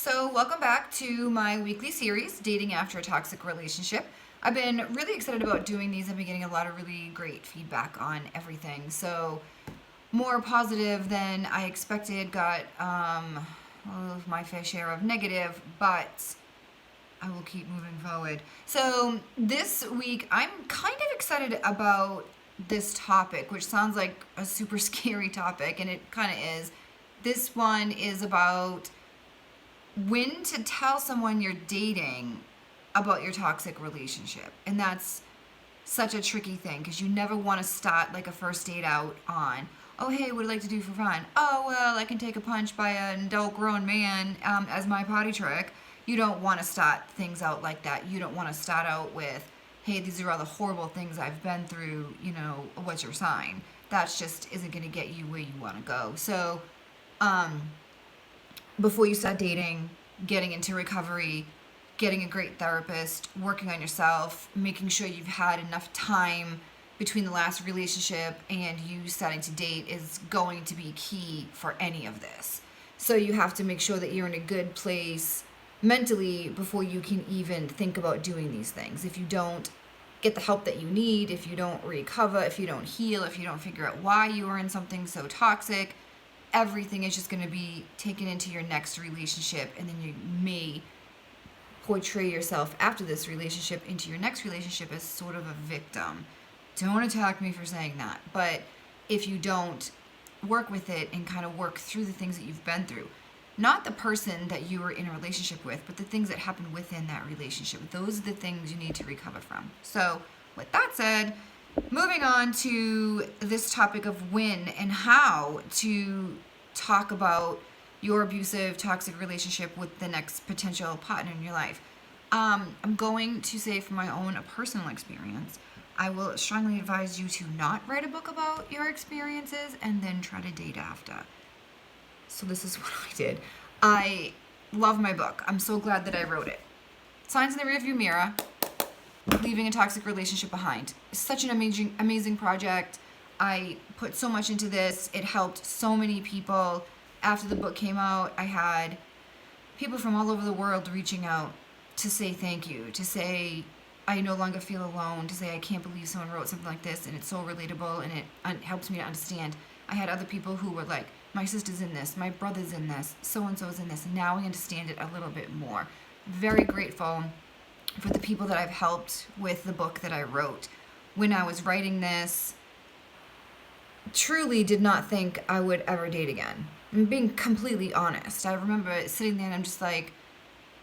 So, welcome back to my weekly series, Dating After a Toxic Relationship. I've been really excited about doing these. I've been getting a lot of really great feedback on everything. So, more positive than I expected. Got my fair share of negative, but I will keep moving forward. So, this week, I'm kind of excited about this topic, which sounds like a super scary topic, and it kind of is. This one is about when to tell someone you're dating about your toxic relationship. And that's such a tricky thing because you never want to start like a first date out on, oh, hey, what do you like to do for fun? Oh, well, I can take a punch by an adult grown man as my potty trick. You don't want to start things out like that. You don't want to start out with, hey, these are all the horrible things I've been through, what's your sign? That just isn't going to get you where you want to go. So, before you start dating, getting into recovery, getting a great therapist, working on yourself, making sure you've had enough time between the last relationship and you starting to date is going to be key for any of this. So you have to make sure that you're in a good place mentally before you can even think about doing these things. If you don't get the help that you need, if you don't recover, if you don't heal, if you don't figure out why you were in something so toxic, everything is just going to be taken into your next relationship, and then you may portray yourself after this relationship into your next relationship as sort of a victim. Don't attack me for saying that, but if you don't work with it and kind of work through the things that you've been through, not the person that you were in a relationship with, but the things that happened within that relationship, those are the things you need to recover from. So with that said, moving on to this topic of when and how to talk about your abusive, toxic relationship with the next potential partner in your life. I'm going to say from my own personal experience, I will strongly advise you to not write a book about your experiences and then try to date after. So this is what I did. I love my book. I'm so glad that I wrote it. Signs in the Rearview Mirror, Leaving a Toxic Relationship Behind. It's such an amazing project. I put so much into this. It helped so many people. After the book came out, I had people from all over the world reaching out to say thank you, to say I no longer feel alone, to say I can't believe someone wrote something like this and it's so relatable and it helps me to understand. I had other people who were like, my sister's in this, my brother's in this, so-and-so's in this, and now I understand it a little bit more. Very grateful for the people that I've helped with the book that I wrote. When I was writing this, truly did not think I would ever date again. I'm being completely honest. I remember sitting there and I'm just like,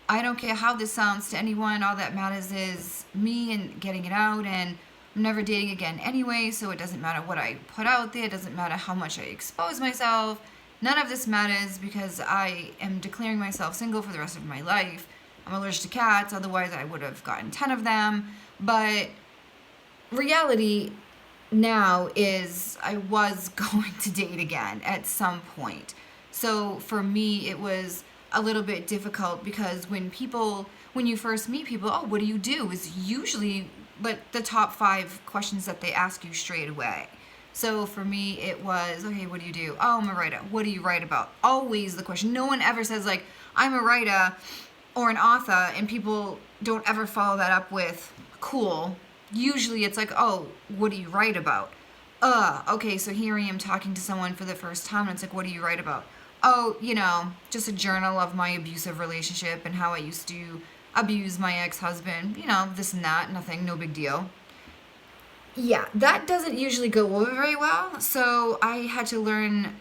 I don't care how this sounds to anyone. All that matters is me and getting it out, and I'm never dating again anyway, so it doesn't matter what I put out there. It doesn't matter how much I expose myself. None of this matters because I am declaring myself single for the rest of my life. I'm allergic to cats, otherwise I would have gotten 10 of them. But reality now is I was going to date again at some point. So for me, it was a little bit difficult because when you first meet people, oh, what do you do? Is usually like the top 5 questions that they ask you straight away. So for me, it was, okay, what do you do? Oh, I'm a writer. What do you write about? Always the question. No one ever says like, I'm a writer or an author, and people don't ever follow that up with, cool. Usually it's like, oh, what do you write about? Okay, so here I am talking to someone for the first time, and it's like, what do you write about? Oh, just a journal of my abusive relationship and how I used to abuse my ex-husband, this and that, nothing, no big deal. Yeah, that doesn't usually go over very well, so I had to learn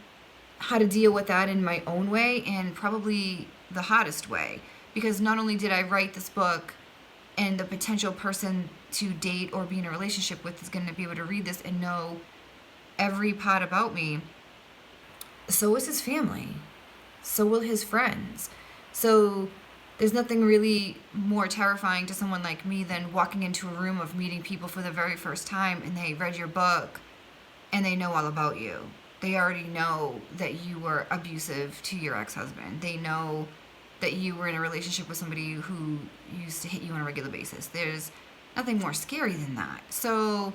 how to deal with that in my own way, and probably the hardest way, because not only did I write this book and the potential person to date or be in a relationship with is going to be able to read this and know every part about me, so is his family. So will his friends. So there's nothing really more terrifying to someone like me than walking into a room of meeting people for the very first time and they read your book and they know all about you. They already know that you were abusive to your ex-husband. They know that you were in a relationship with somebody who used to hit you on a regular basis. There's nothing more scary than that. So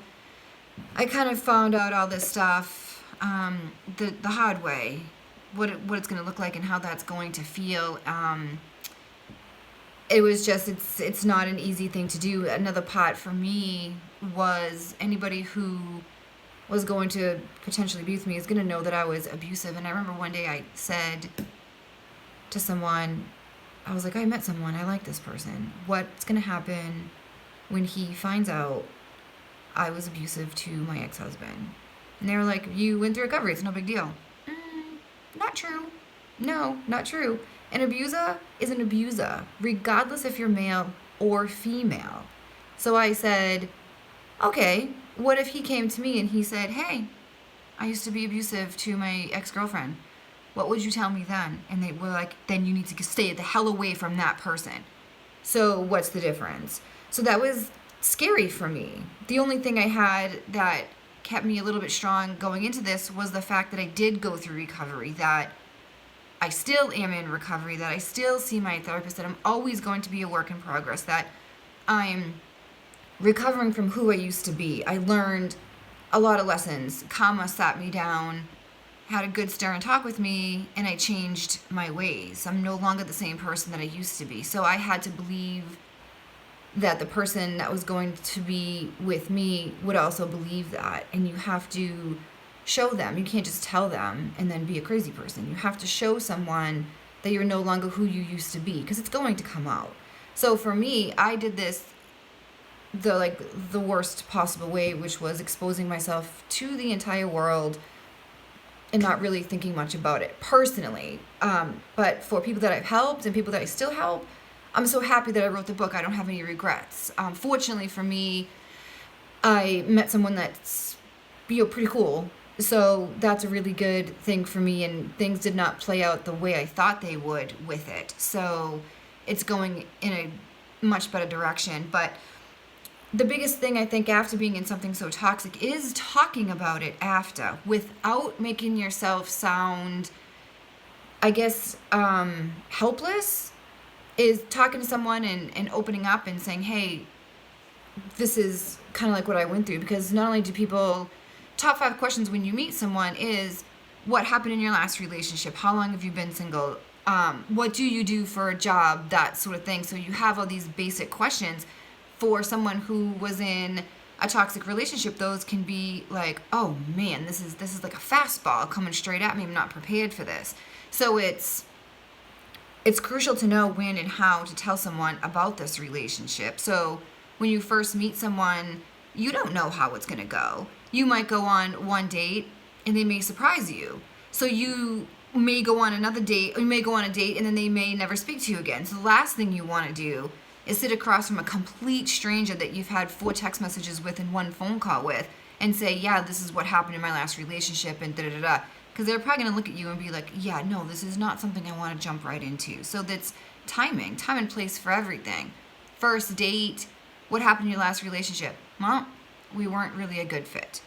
I kind of found out all this stuff the hard way, what it's going to look like and how that's going to feel. it was just, it's not an easy thing to do. Another part for me was anybody who was going to potentially abuse me is going to know that I was abusive. And I remember one day I said to someone, I was like, I met someone, I like this person. What's going to happen when he finds out I was abusive to my ex-husband? And they were like, you went through recovery, it's no big deal. Not true. No, not true. An abuser is an abuser, regardless if you're male or female. So I said, okay, what if he came to me and he said, hey, I used to be abusive to my ex-girlfriend. What would you tell me then? And they were like, then you need to stay the hell away from that person. So what's the difference? So that was scary for me. The only thing I had that kept me a little bit strong going into this was the fact that I did go through recovery, that I still am in recovery, that I still see my therapist, that I'm always going to be a work in progress, that I'm recovering from who I used to be. I learned a lot of lessons. Karma sat me down, had a good stare and talk with me, and I changed my ways. I'm no longer the same person that I used to be. So I had to believe that the person that was going to be with me would also believe that. And you have to show them. You can't just tell them and then be a crazy person. You have to show someone that you're no longer who you used to be, because it's going to come out. So for me, I did this the worst possible way, which was exposing myself to the entire world and not really thinking much about it personally. But for people that I've helped and people that I still help, I'm so happy that I wrote the book. I don't have any regrets. Fortunately for me, I met someone that's pretty cool. So that's a really good thing for me, and things did not play out the way I thought they would with it. So it's going in a much better direction. But the biggest thing I think after being in something so toxic is talking about it after, without making yourself sound, I guess, helpless. Is talking to someone and opening up and saying, hey, this is kind of like what I went through. Because not only do people, top 5 questions when you meet someone is, what happened in your last relationship? How long have you been single? What do you do for a job? That sort of thing. So you have all these basic questions. For someone who was in a toxic relationship, those can be like, oh man, this is like a fastball coming straight at me. I'm not prepared for this. So it's crucial to know when and how to tell someone about this relationship. So when you first meet someone, you don't know how it's going to go. You might go on one date and they may surprise you. So you may go on another date, or you may go on a date and then they may never speak to you again. So the last thing you want to do is sit across from a complete stranger that you've had 4 text messages with and 1 phone call with and say, yeah, this is what happened in my last relationship and da-da-da-da. Because they're probably going to look at you and be like, yeah, no, this is not something I want to jump right into. So that's time and place for everything. First date, what happened in your last relationship? Well, we weren't really a good fit.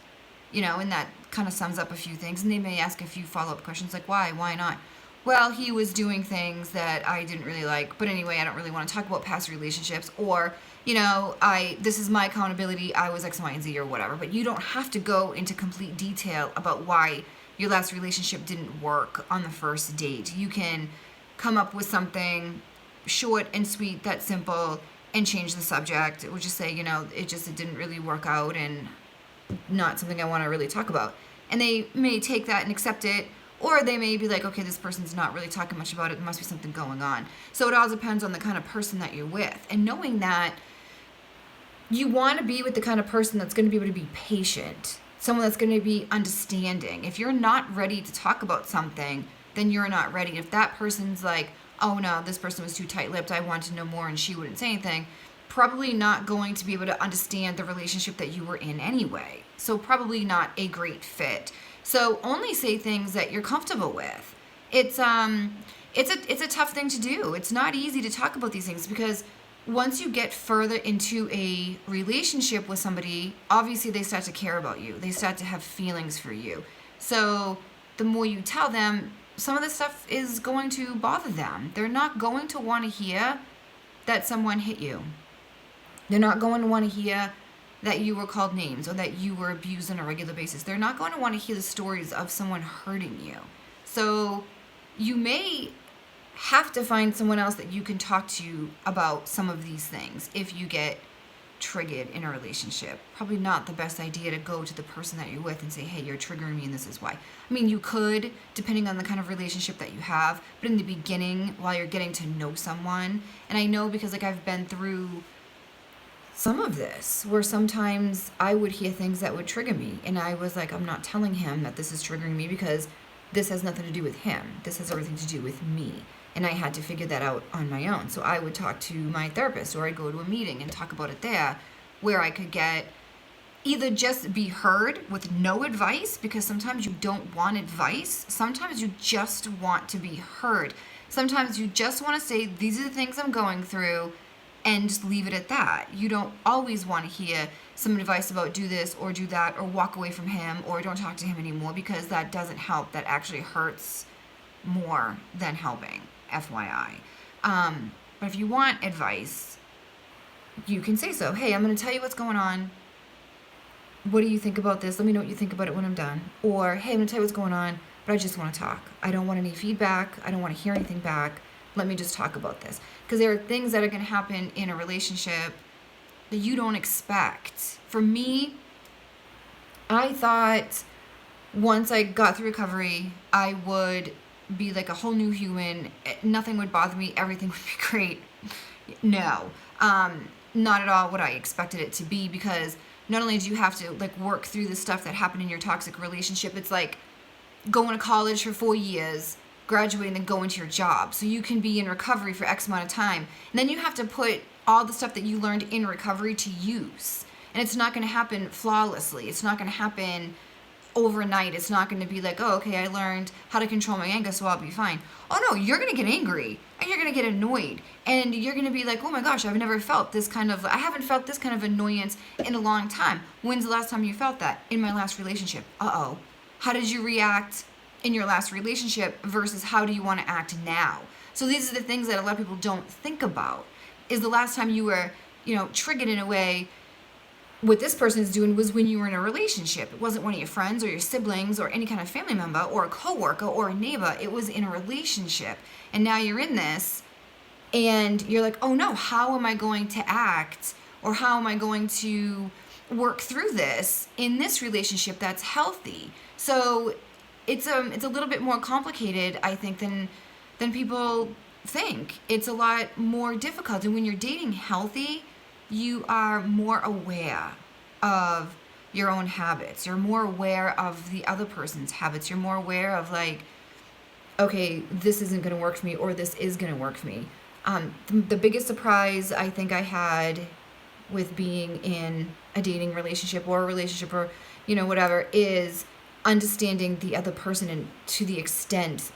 And that kind of sums up a few things. And they may ask a few follow-up questions like, why not? Well, he was doing things that I didn't really like. But anyway, I don't really want to talk about past relationships. Or, this is my accountability. I was X, Y, and Z or whatever. But you don't have to go into complete detail about why your last relationship didn't work on the first date. You can come up with something short and sweet, that's simple, and change the subject. It would just say, it didn't really work out and not something I want to really talk about. And they may take that and accept it, or they may be like, okay, this person's not really talking much about it. There must be something going on. So it all depends on the kind of person that you're with. And knowing that you want to be with the kind of person that's going to be able to be patient, someone that's going to be understanding. If you're not ready to talk about something, then you're not ready. If that person's like, oh no, this person was too tight-lipped, I want to know more, and she wouldn't say anything, probably not going to be able to understand the relationship that you were in anyway. So probably not a great fit. So only say things that you're comfortable with. It's a tough thing to do. It's not easy to talk about these things, because once you get further into a relationship with somebody, obviously they start to care about you. They start to have feelings for you. So the more you tell them, some of this stuff is going to bother them. They're not going to want to hear that someone hit you. They're not going to want to hear that you were called names or that you were abused on a regular basis. They're not going to want to hear the stories of someone hurting you. So you may have to find someone else that you can talk to about some of these things if you get triggered in a relationship. Probably not the best idea to go to the person that you're with and say, hey, you're triggering me and this is why. I mean, you could, depending on the kind of relationship that you have, but in the beginning, while you're getting to know someone, and I know because like I've been through some of this where sometimes I would hear things that would trigger me, and I was like, I'm not telling him that this is triggering me because this has nothing to do with him. This has everything to do with me. And I had to figure that out on my own. So I would talk to my therapist, or I'd go to a meeting and talk about it there, where I could get either just be heard with no advice, because sometimes you don't want advice. Sometimes you just want to be heard. Sometimes you just want to say, these are the things I'm going through, and just leave it at that. You don't always want to hear some advice about do this or do that, or walk away from him, or don't talk to him anymore, because that doesn't help. That actually hurts more than helping, FYI. But if you want advice, you can say so. Hey, I'm going to tell you what's going on. What do you think about this? Let me know what you think about it when I'm done. Or, hey, I'm going to tell you what's going on, but I just want to talk. I don't want any feedback. I don't want to hear anything back. Let me just talk about this. Because there are things that are going to happen in a relationship that you don't expect. For me, I thought once I got through recovery, I would be like a whole new human. Nothing would bother me. Everything would be great. No, not at all what I expected it to be, because not only do you have to like work through the stuff that happened in your toxic relationship, it's like going to college for 4 years, graduating, and going to your job. So you can be in recovery for X amount of time. And then you have to put all the stuff that you learned in recovery to use. And it's not going to happen flawlessly. It's not going to happen overnight. It's not going to be like, oh, okay, I learned how to control my anger, so I'll be fine. Oh no, you're going to get angry, and you're going to get annoyed, and you're going to be like, oh my gosh, I haven't felt this kind of annoyance in a long time. When's the last time you felt that? In my last relationship. Uh-oh. How did you react in your last relationship versus how do you want to act now? So these are the things that a lot of people don't think about. Is the last time you were, triggered in a way, what this person is doing was when you were in a relationship. It wasn't one of your friends or your siblings or any kind of family member or a coworker or a neighbor. It was in a relationship. And now you're in this and you're like, oh no, how am I going to act, or how am I going to work through this in this relationship that's healthy? So it's a little bit more complicated, I think, than people think. It's a lot more difficult. And when you're dating healthy, you are more aware of your own habits. You're more aware of the other person's habits. You're more aware of like, okay, this isn't going to work for me, or this is going to work for me. The biggest surprise I think I had with being in a dating relationship or a relationship or, whatever, is understanding the other person, and to the extent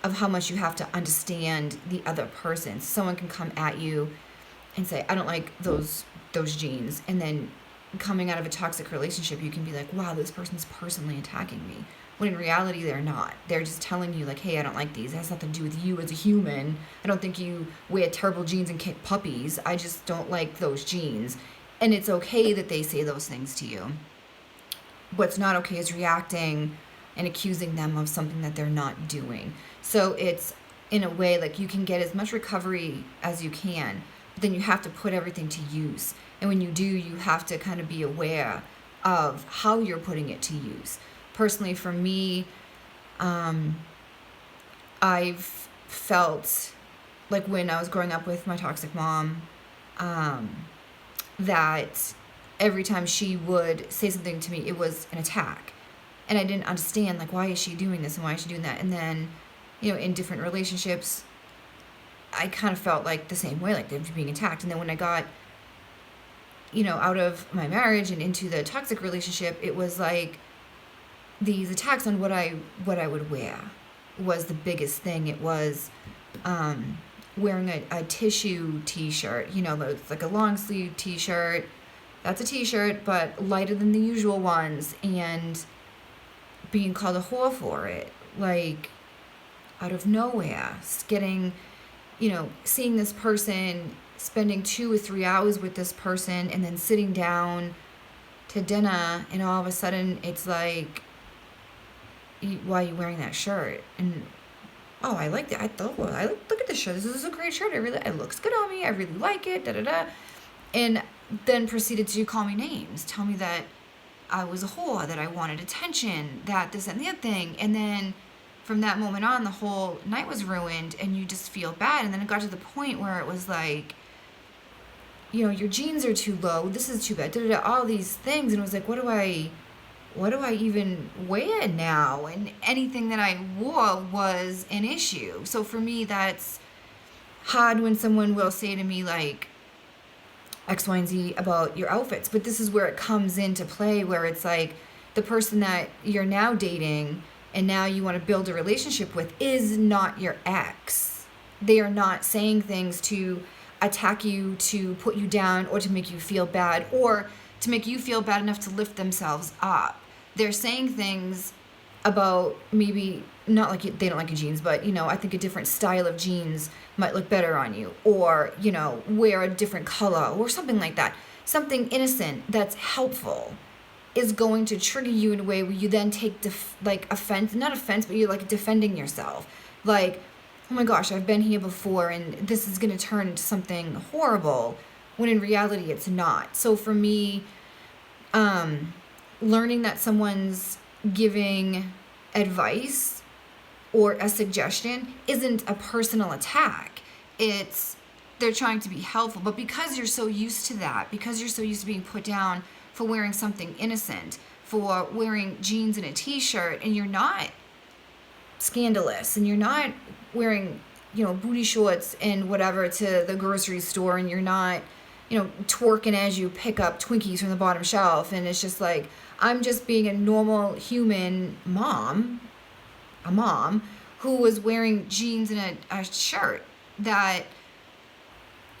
of how much you have to understand the other person. Someone can come at you and say, I don't like those jeans. And then coming out of a toxic relationship, you can be like, wow, this person's personally attacking me. When in reality, they're not. They're just telling you like, hey, I don't like these. It has nothing to do with you as a human. I don't think you wear terrible jeans and kick puppies. I just don't like those jeans. And it's okay that they say those things to you. What's not okay is reacting and accusing them of something that they're not doing. So it's, in a way, like you can get as much recovery as you can, but then you have to put everything to use. And when you do, you have to kind of be aware of how you're putting it to use. Personally, for me, I've felt like when I was growing up with my toxic mom, that every time she would say something to me, it was an attack. And I didn't understand, like, why is she doing this and why is she doing that? And then, in different relationships, I kind of felt like the same way, like they were being attacked. And then when I got, out of my marriage and into the toxic relationship, it was like these attacks on what I would wear was the biggest thing. It was wearing a tissue t-shirt, it's like a long sleeve t-shirt. That's a t-shirt, but lighter than the usual ones, and being called a whore for it, like out of nowhere, getting, seeing this person, spending 2 or 3 hours with this person, and then sitting down to dinner, and all of a sudden it's like, why are you wearing that shirt? And oh, I like that. I thought, well, look at this shirt. This is a great shirt. It looks good on me. I really like it. Da da da. And then proceeded to call me names, tell me that I was a whore, that I wanted attention, that this and the other thing. And then from that moment on, the whole night was ruined, and you just feel bad. And then it got to the point where it was like, your jeans are too low. This is too bad. Da da da. All these things, and it was like, what do I even wear now? And anything that I wore was an issue. So for me, that's hard when someone will say to me like X, Y, and Z about your outfits. But this is where it comes into play, where it's like the person that you're now dating and now you want to build a relationship with is not your ex. They are not saying things to attack you, to put you down, or to make you feel bad, or to make you feel bad enough to lift themselves up. They're saying things about maybe not like they don't like your jeans, but I think a different style of jeans might look better on you, or wear a different color or something like that. Something innocent that's helpful is going to trigger you in a way where you then take offense, not offense, but you're like defending yourself, like, oh my gosh, I've been here before and this is going to turn into something horrible, when in reality it's not. So for me, learning that someone's giving advice or a suggestion isn't a personal attack. They're trying to be helpful. But because you're so used to that, because you're so used to being put down for wearing something innocent, for wearing jeans and a t-shirt, and you're not scandalous, and you're not wearing, booty shorts and whatever to the grocery store, and you're not, twerking as you pick up Twinkies from the bottom shelf, and it's just like, I'm just being a normal human mom, a mom who was wearing jeans and a shirt that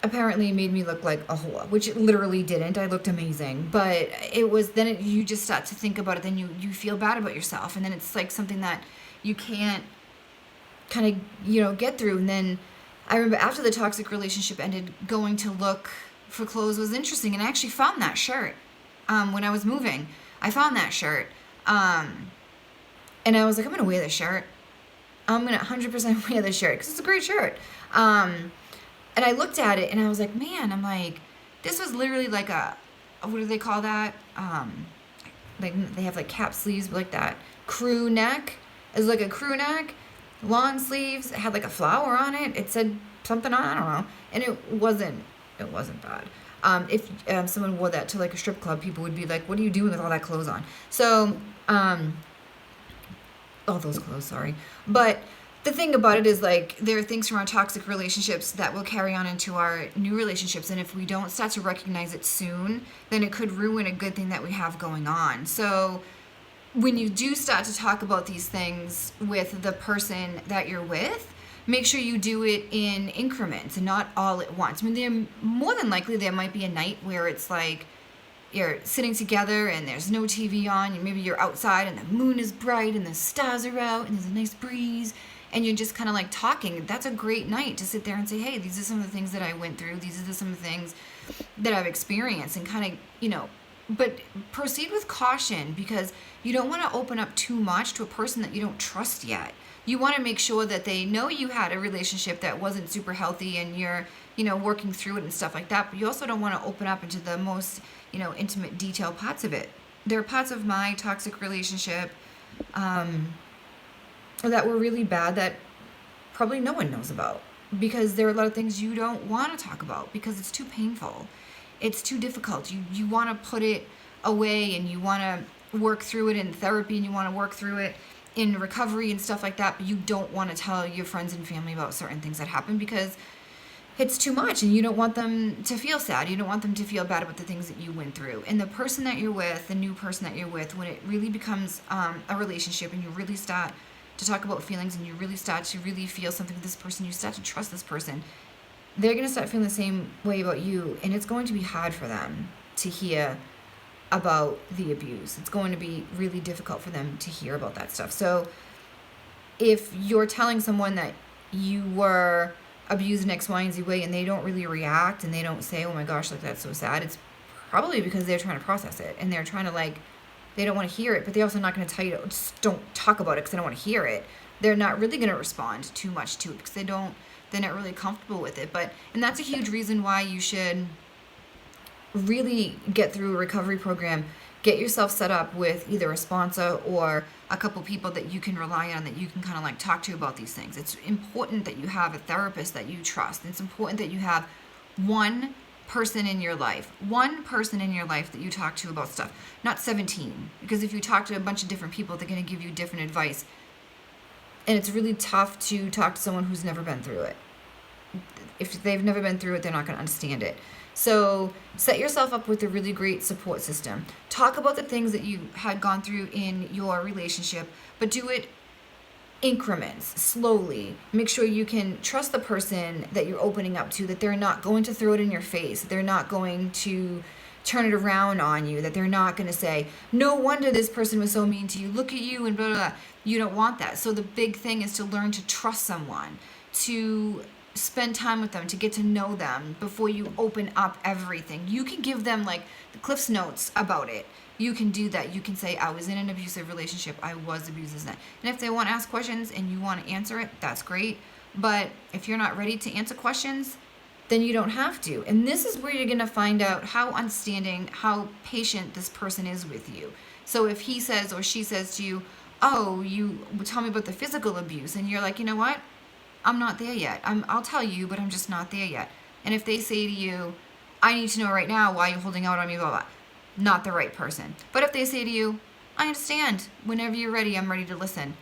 apparently made me look like a whore, which it literally didn't. I looked amazing, but it was, then you just start to think about it, then you feel bad about yourself, and then it's like something that you can't kind of, get through. And then I remember after the toxic relationship ended, going to look for clothes was interesting, and I actually found that shirt when I was moving. I found that shirt, and I was like, I'm gonna wear this shirt. I'm gonna 100% wear this shirt because it's a great shirt. And I looked at it and I was like, man, I'm like, this was literally like what do they call that? Like they have like cap sleeves, but like that crew neck. It was like a crew neck, long sleeves. It had like a flower on it. It said something on, I don't know. And it wasn't bad. If someone wore that to like a strip club, people would be like, what are you doing with all that clothes on? So, all those clothes, sorry. But the thing about it is, like, there are things from our toxic relationships that will carry on into our new relationships. And if we don't start to recognize it soon, then it could ruin a good thing that we have going on. So when you do start to talk about these things with the person that you're with, make sure you do it in increments and not all at once. I mean, more than likely there might be a night where it's like you're sitting together and there's no TV on, and maybe you're outside and the moon is bright and the stars are out and there's a nice breeze, and you're just kind of like talking. That's a great night to sit there and say, hey, these are some of the things that I went through. These are some of the things that I've experienced, and kind of, but proceed with caution, because you don't want to open up too much to a person that you don't trust yet. You want to make sure that they know you had a relationship that wasn't super healthy and you're, working through it and stuff like that. But you also don't want to open up into the most, intimate, detailed parts of it. There are parts of my toxic relationship that were really bad that probably no one knows about, because there are a lot of things you don't want to talk about because it's too painful. It's too difficult. You want to put it away, and you want to work through it in therapy, and you want to work through it in recovery and stuff like that, but you don't want to tell your friends and family about certain things that happen because it's too much, and you don't want them to feel sad. You don't want them to feel bad about the things that you went through. And the person that you're with, the new person that you're with, when it really becomes a relationship, and you really start to talk about feelings, and you really start to really feel something with this person, you start to trust this person, they're going to start feeling the same way about you, and it's going to be hard for them to hear about the abuse. It's going to be really difficult for them to hear about that stuff. So if you're telling someone that you were abused in X, Y, and Z way, and they don't really react, and they don't say, oh my gosh, like, that's so sad, it's probably because they're trying to process it, and they're trying to, like, they don't want to hear it, but they're also not going to tell you to just don't talk about it because they don't want to hear it. they're not really going to respond too much to it because they're not really comfortable with it. And that's a huge reason why you should really get through a recovery program. Get yourself set up with either a sponsor or a couple people that you can rely on, that you can kind of like talk to about these things. It's important that you have a therapist that you trust. It's important that you have one person in your life that you talk to about stuff, not 17. Because if you talk to a bunch of different people, they're going to give you different advice. And it's really tough to talk to someone who's never been through it. If they've never been through it, they're not going to understand it. So set yourself up with a really great support system. Talk about the things that you had gone through in your relationship, but do it increments, slowly. Make sure you can trust the person that you're opening up to, that they're not going to throw it in your face, that they're not going to turn it around on you, that they're not going to say, no wonder this person was so mean to you, look at you, and blah, blah, blah. You don't want that. So the big thing is to learn to trust someone, to spend time with them, to get to know them before you open up everything. You can give them like the Cliff's Notes about it. You can do that. You can say, I was in an abusive relationship. I was abused. And if they want to ask questions and you want to answer it, that's great. But if you're not ready to answer questions, then you don't have to. And this is where you're going to find out how understanding, how patient this person is with you. So if he says or she says to you, oh, you tell me about the physical abuse, and you're like, you know what? I'm not there yet. I'll tell you, but I'm just not there yet. And if they say to you, I need to know right now why you're holding out on me, blah, blah, not the right person. But if they say to you, I understand. Whenever you're ready, I'm ready to listen.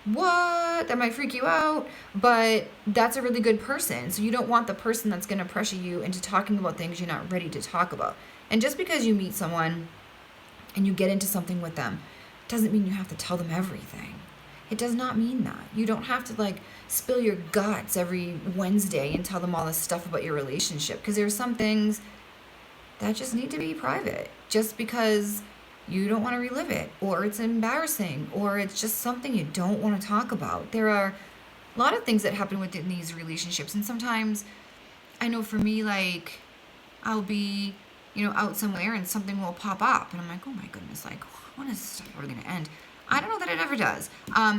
What? That might freak you out, but that's a really good person. So you don't want the person that's going to pressure you into talking about things you're not ready to talk about. And just because you meet someone and you get into something with them doesn't mean you have to tell them everything. It does not mean that. You don't have to like spill your guts every Wednesday and tell them all this stuff about your relationship, because there's some things that just need to be private just because you don't want to relive it, or it's embarrassing, or it's just something you don't want to talk about. There are a lot of things that happen within these relationships, and sometimes I know for me, like I'll be, out somewhere and something will pop up and I'm like, oh my goodness, like when is this stuff ever going to end? I don't know that it ever does.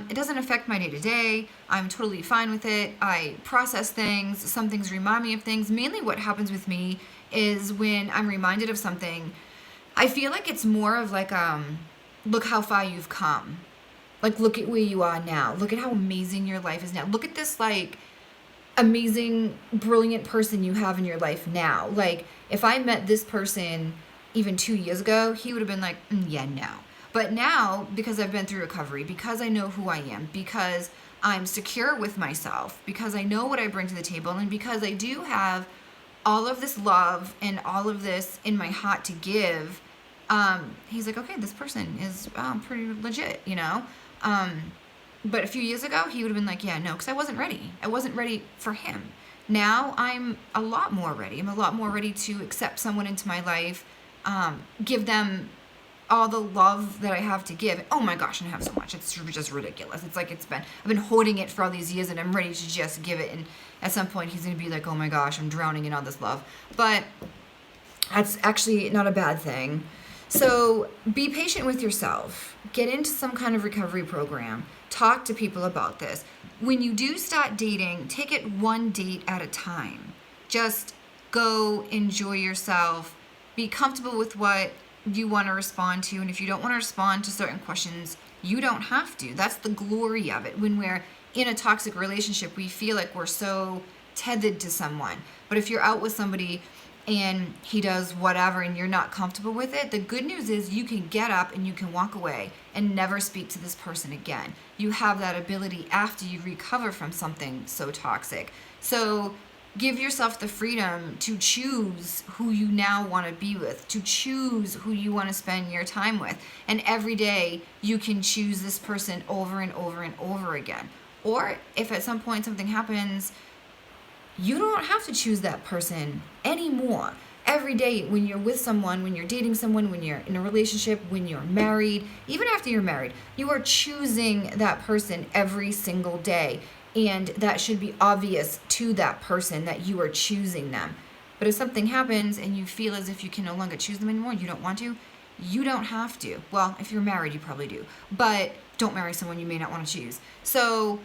It doesn't affect my day-to-day. I'm totally fine with it. I process things. Some things remind me of things. Mainly what happens with me is when I'm reminded of something, I feel like it's more of like, look how far you've come. Like, look at where you are now. Look at how amazing your life is now. Look at this, like, amazing, brilliant person you have in your life now. Like, if I met this person even 2 years ago, he would have been like, yeah, no. But now, because I've been through recovery, because I know who I am, because I'm secure with myself, because I know what I bring to the table, and because I do have all of this love and all of this in my heart to give, he's like, okay, this person is pretty legit, But a few years ago, he would have been like, yeah, no, because I wasn't ready. I wasn't ready for him. Now I'm a lot more ready. I'm a lot more ready to accept someone into my life, give them all the love that I have to give. Oh my gosh, and I have so much. It's just ridiculous. It's like I've been holding it for all these years and I'm ready to just give it. And at some point he's going to be like, oh my gosh, I'm drowning in all this love. But that's actually not a bad thing. So be patient with yourself. Get into some kind of recovery program. Talk to people about this. When you do start dating, take it one date at a time. Just go enjoy yourself. Be comfortable with what you want to respond to, and if you don't want to respond to certain questions, you don't have to. That's the glory of it. When we're in a toxic relationship, we feel like we're so tethered to someone. But if you're out with somebody and he does whatever and you're not comfortable with it, the good news is you can get up and you can walk away and never speak to this person again. You have that ability after you recover from something so toxic. So give yourself the freedom to choose who you now want to be with, to choose who you want to spend your time with. And every day you can choose this person over and over and over again. Or if at some point something happens, you don't have to choose that person anymore. Every day when you're with someone, when you're dating someone, when you're in a relationship, when you're married, even after you're married, you are choosing that person every single day. And that should be obvious to that person that you are choosing them. But if something happens and you feel as if you can no longer choose them anymore, you don't want to, you don't have to. Well, if you're married, you probably do. But don't marry someone you may not want to choose. So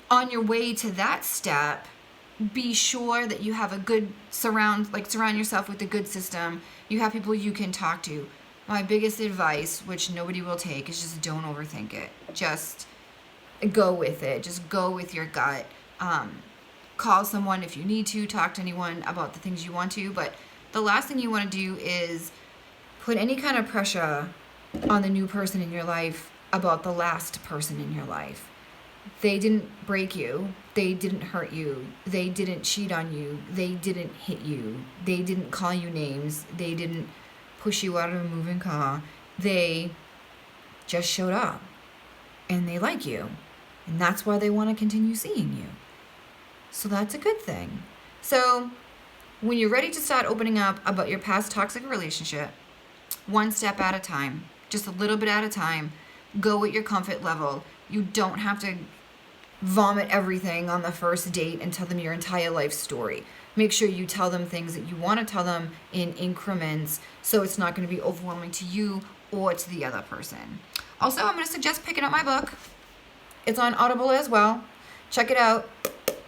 on your way to that step, be sure that you have a good surround yourself with a good system. You have people you can talk to. My biggest advice, which nobody will take, is just don't overthink it. Just go with it. Just go with your gut. Call someone if you need to. Talk to anyone about the things you want to. But the last thing you want to do is put any kind of pressure on the new person in your life about the last person in your life. They didn't break you. They didn't hurt you. They didn't cheat on you. They didn't hit you. They didn't call you names. They didn't push you out of a moving car. They just showed up and they like you. And that's why they want to continue seeing you. So that's a good thing. So when you're ready to start opening up about your past toxic relationship, one step at a time, just a little bit at a time, go at your comfort level. You don't have to vomit everything on the first date and tell them your entire life story. Make sure you tell them things that you want to tell them in increments so it's not going to be overwhelming to you or to the other person. Also, I'm going to suggest picking up my book. It's on Audible as well. Check it out.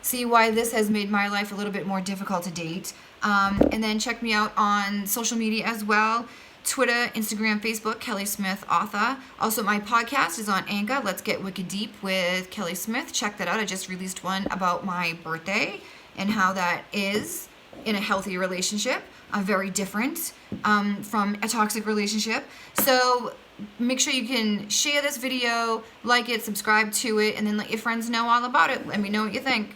See why this has made my life a little bit more difficult to date. And then check me out on social media as well. Twitter, Instagram, Facebook, Kelly Smith Author. Also, my podcast is on Anchor, Let's Get Wicked Deep with Kelly Smith. Check that out. I just released one about my birthday and how that is in a healthy relationship. Very different from a toxic relationship. So make sure you can share this video, like it, subscribe to it, and then let your friends know all about it. Let me know what you think.